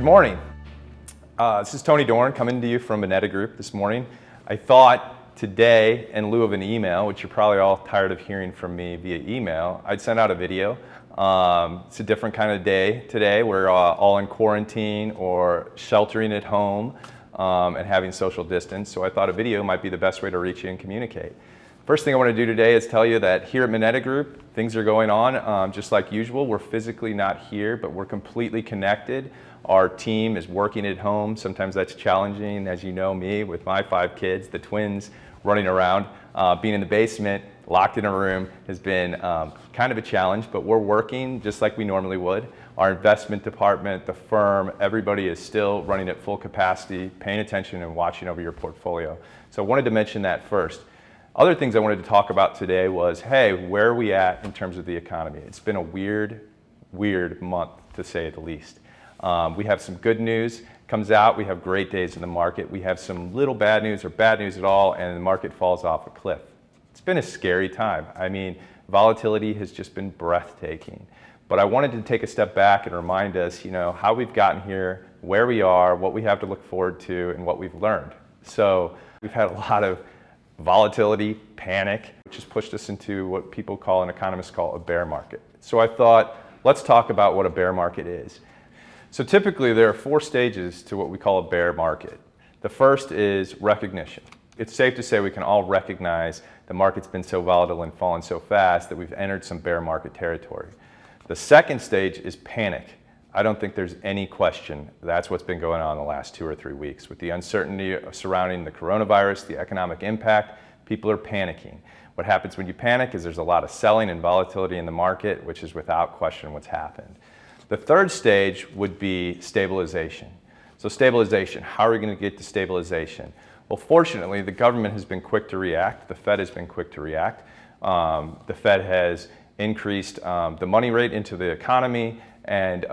morning. This is Tony Dorn coming to you from Bonetta Group this morning. I thought today, in lieu of an email, which you're probably all tired of hearing from me via email, I'd send out a video. It's a different kind of day today. We're all in quarantine or sheltering at home and having social distance, so I thought a video might be the best way to reach you and communicate. First thing I want to do today is tell you that here at Bonetta Group, things are going on just like usual. We're physically not here, but we're completely connected. Our team is working at home. Sometimes that's challenging, as you know me, with my 5 kids, the twins running around. Being in the basement, locked in a room, has been kind of a challenge, but we're working just like we normally would. Our investment department, the firm, everybody is still running at full capacity, paying attention and watching over your portfolio. So I wanted to mention that first. Other things I wanted to talk about today was, hey, where are we at in terms of the economy? It's been a weird month, to say the least. We have some good news comes out. We have great days in the market. We have some little bad news or bad news at all, and the market falls off a cliff. It's been a scary time. I mean, volatility has just been breathtaking. But I wanted to take a step back and remind us, how we've gotten here, where we are, what we have to look forward to, and what we've learned. So we've had a lot of volatility, panic, which has pushed us into what people call, and economists call, a bear market. So I thought, let's talk about what a bear market is. So typically there are 4 stages to what we call a bear market. The first is recognition. It's safe to say we can all recognize the market's been so volatile and fallen so fast that we've entered some bear market territory. The second stage is panic. I don't think there's any question that's what's been going on in the last 2 or 3 weeks. With the uncertainty surrounding the coronavirus, the economic impact, people are panicking. What happens when you panic is there's a lot of selling and volatility in the market, which is without question what's happened. The third stage would be stabilization. So stabilization, how are we going to get to stabilization? Well, fortunately, the government has been quick to react. The Fed has been quick to react. The Fed has increased the money rate into the economy and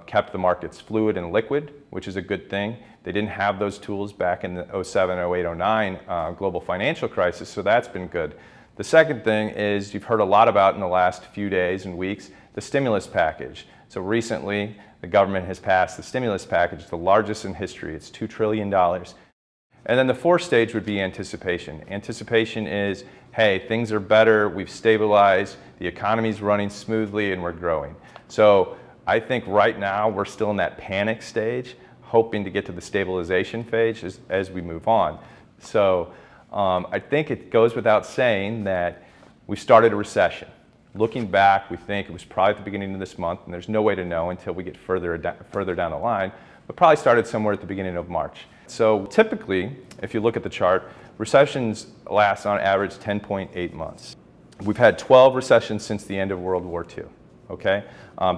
kept the markets fluid and liquid, which is a good thing. They didn't have those tools back in the 07, 08, 09 global financial crisis, so that's been good. The second thing is you've heard a lot about in the last few days and weeks, the stimulus package. So recently, the government has passed the stimulus package, the largest in history. It's $2 trillion. And then the fourth stage would be anticipation. Anticipation is, hey, things are better, we've stabilized, the economy's running smoothly, and we're growing. So I think right now we're still in that panic stage, hoping to get to the stabilization phase as we move on. So I think it goes without saying that we started a recession. Looking back, we think it was probably at the beginning of this month, and there's no way to know until we get further down the line, but probably started somewhere at the beginning of March. So typically, if you look at the chart, recessions last on average 10.8 months. We've had 12 recessions since the end of World War II. Okay?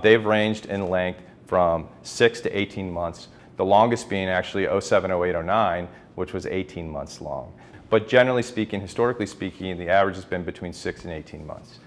They've ranged in length from 6 to 18 months, the longest being actually 07, 08, 09, which was 18 months long. But generally speaking, historically speaking, the average has been between 6 and 18 months.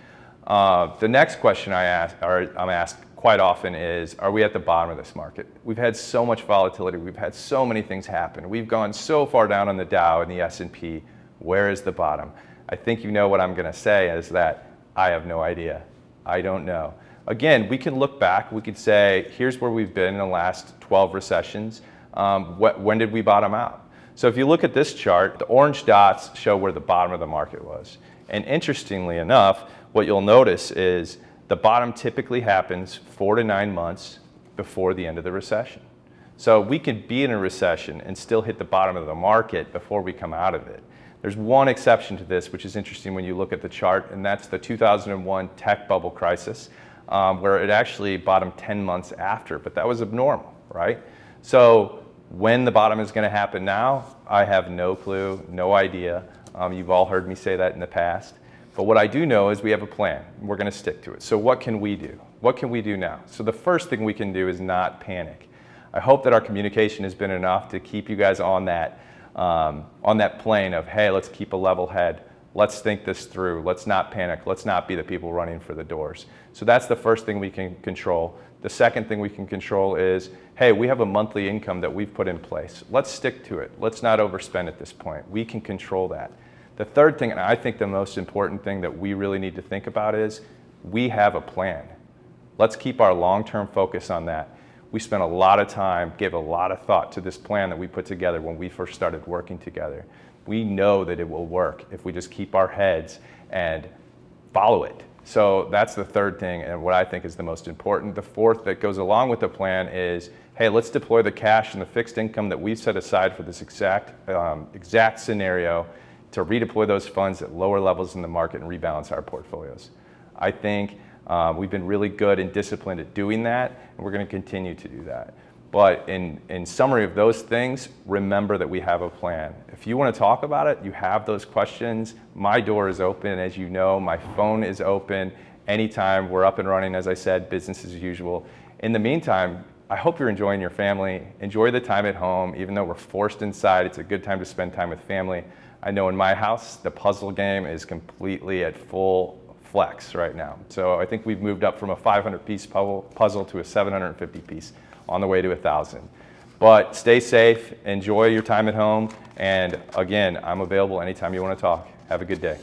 The next question I'm asked quite often is, are we at the bottom of this market? We've had so much volatility. We've had so many things happen. We've gone so far down on the Dow and the S&P. Where is the bottom? I think you know what I'm going to say is that I have no idea. I don't know. Again, we can look back. We could say, here's where we've been in the last 12 recessions. When did we bottom out? So if you look at this chart, the orange dots show where the bottom of the market was. And interestingly enough, what you'll notice is the bottom typically happens 4 to 9 months before the end of the recession. So we could be in a recession and still hit the bottom of the market before we come out of it. There's one exception to this, which is interesting when you look at the chart, and that's the 2001 tech bubble crisis, where it actually bottomed 10 months after, but that was abnormal, right? So when the bottom is going to happen now, I have no clue, no idea. You've all heard me say that in the past. But what I do know is we have a plan. We're going to stick to it. So what can we do? What can we do now? So the first thing we can do is not panic. I hope that our communication has been enough to keep you guys on that plane of, hey, let's keep a level head. Let's think this through. Let's not panic. Let's not be the people running for the doors. So that's the first thing we can control. The second thing we can control is, hey, we have a monthly income that we've put in place. Let's stick to it. Let's not overspend at this point. We can control that. The third thing, and I think the most important thing that we really need to think about is we have a plan. Let's keep our long-term focus on that. We spent a lot of time, gave a lot of thought to this plan that we put together when we first started working together. We know that it will work if we just keep our heads and follow it. So that's the third thing, and what I think is the most important. The fourth that goes along with the plan is, hey, let's deploy the cash and the fixed income that we've set aside for this exact scenario to redeploy those funds at lower levels in the market and rebalance our portfolios. I think we've been really good and disciplined at doing that, and we're going to continue to do that. But in summary of those things, remember that we have a plan. If you want to talk about it, you have those questions, my door is open, as you know, my phone is open. Anytime, we're up and running, as I said, business as usual. In the meantime, I hope you're enjoying your family. Enjoy the time at home. Even though we're forced inside, it's a good time to spend time with family. I know in my house, the puzzle game is completely at full flex right now. So I think we've moved up from a 500-piece puzzle to a 750-piece. On the way to 1,000. But stay safe, enjoy your time at home, and again, I'm available anytime you want to talk. Have a good day.